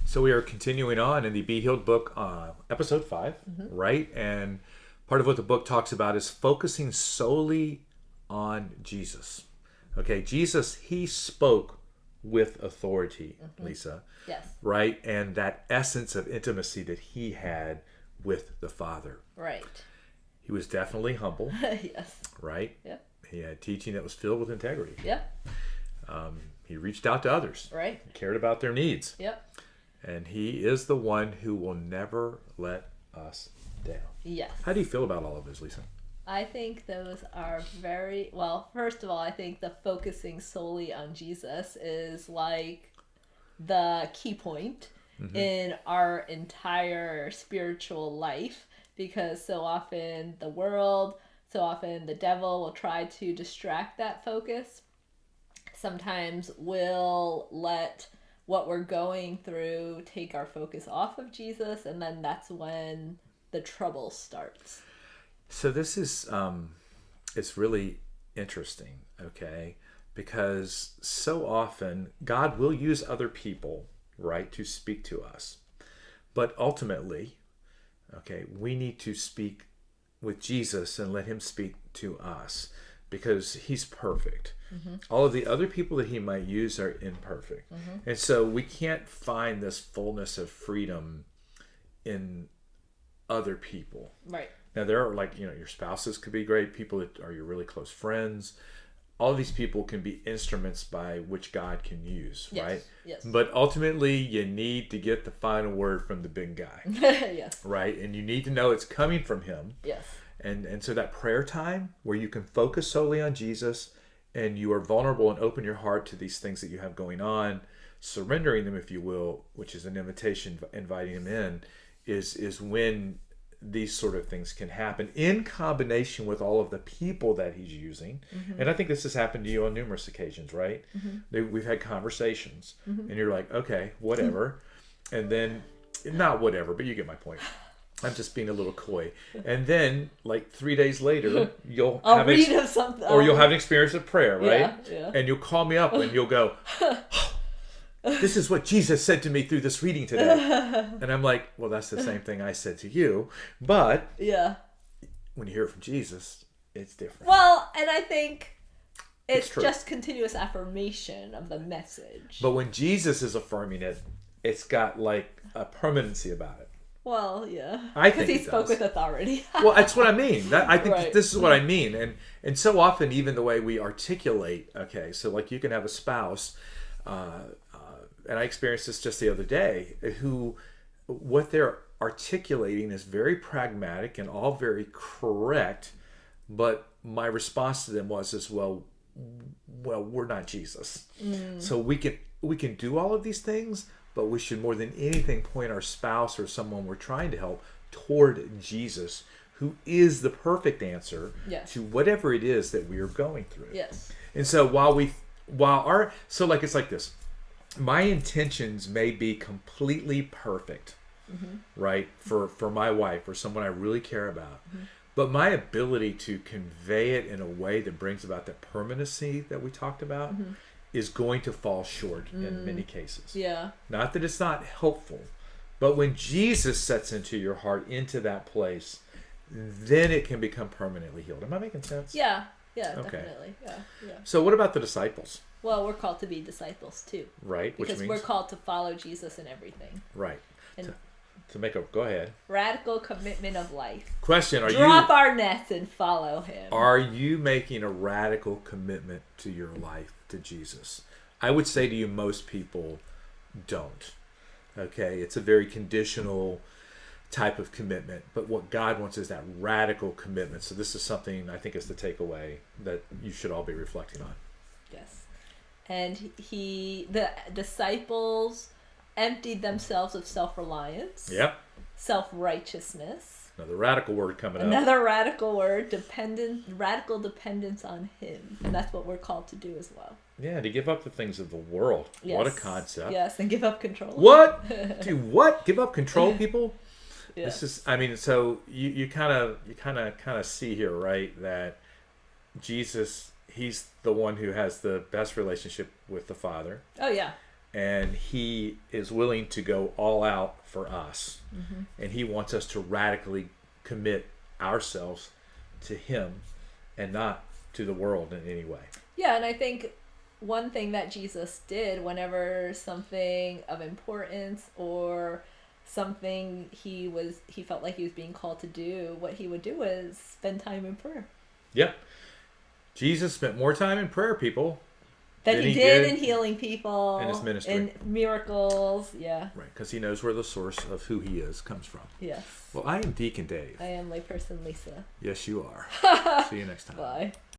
So we are continuing on in the Be Healed book, episode 5, right? And part of what the book talks about is focusing solely on Jesus. Okay, Jesus, he spoke with authority, Lisa, Yes. right? And that essence of intimacy that he had with the Father. Right. He was definitely humble, Yes. right? Yep. He had teaching that was filled with integrity. Yep. He reached out to others, Right. cared about their needs. Yep. And he is the one who will never let us down. Yes. How do you feel about all of this, Lisa? I think those are very well. First of all, I think the focusing solely on Jesus is like the key point in our entire spiritual life, because so often the world, so often the devil will try to distract that focus. Sometimes we'll let what we're going through take our focus off of Jesus, and then that's when the trouble starts. So this is, it's really interesting, okay? Because so often God will use other people, right, to speak to us. But ultimately, okay, we need to speak with Jesus and let him speak to us because he's perfect. All of the other people that he might use are imperfect. And so we can't find this fullness of freedom in other people. Right. Now there are, like, your spouses could be great, people that are your really close friends. All of these people can be instruments by which God can use, Yes. right? Yes. But ultimately you need to get the final word from the big guy, Yes. right? And you need to know it's coming from him. Yes. And so that prayer time where you can focus solely on Jesus and you are vulnerable and open your heart to these things that you have going on, surrendering them, if you will, which is an invitation, inviting him in, is when these sort of things can happen in combination with all of the people that he's using. And I think this has happened to you on numerous occasions, right? We've had conversations and you're like, okay, whatever. And then, not whatever, but you get my point. I'm just being a little coy. And then, like 3 days later, you'll I'll have read him something. or you'll have an experience of prayer, right? Yeah, yeah. And you'll call me up and you'll go, this is what Jesus said to me through this reading today. And I'm like, well, that's the same thing I said to you. But Yeah. when you hear it from Jesus, it's different. Well, and I think it's true. just continuous affirmation of the message. But when Jesus is affirming it, it's got like a permanency about it. Well, yeah. I Because think he it spoke does. with authority. Well, that's what I mean. I think Right. this is what I mean. And so often, even the way we articulate, okay, so like you can have a spouse, and I experienced this just the other day, who what they're articulating is very pragmatic and all very correct, but my response to them was as well, we're not Jesus. So we can do all of these things, but we should more than anything point our spouse or someone we're trying to help toward Jesus, who is the perfect answer Yes. to whatever it is that we are going through. Yes. And so it's like this. My intentions may be completely perfect, right, for my wife or someone I really care about. But my ability to convey it in a way that brings about that permanency that we talked about is going to fall short in many cases. Yeah. Not that it's not helpful, but when Jesus sets into your heart, into that place, then it can become permanently healed. Am I making sense? Yeah. Yeah, Okay. definitely. Yeah. Yeah. So what about the disciples, Well, we're called to be disciples too. right? Because we're called to follow Jesus in everything. right. And Go ahead. radical commitment of life. Question, Drop our nets and follow him. Are you making a radical commitment to your life to Jesus? I would say to you, most people don't. Okay, it's a very conditional type of commitment, but what God wants is that radical commitment. So this is something I think is the takeaway that you should all be reflecting on. Yes. And the disciples emptied themselves of self-reliance, Yep. self-righteousness. Another radical word coming up. Another radical word, radical dependence on him. And that's what we're called to do as well. Yeah, to give up the things of the world. Yes. What a concept. Yes, and give up control. What? Do what? Give up control, people? Yeah. This is, I mean, so you kind of see here, right, that Jesus, he's the one who has the best relationship with the Father. Oh, yeah. and he is willing to go all out for us. And he wants us to radically commit ourselves to him and not to the world in any way. Yeah, and I think one thing that Jesus did whenever something of importance or something he felt like he was being called to do, what he would do is spend time in prayer. Yeah. Jesus spent more time in prayer, people. That he did in healing people. In his ministry. In miracles, yeah. Right, because he knows where the source of who he is comes from. Yes. Well, I am Deacon Dave. I am layperson Lisa. Yes, you are. See you next time. Bye.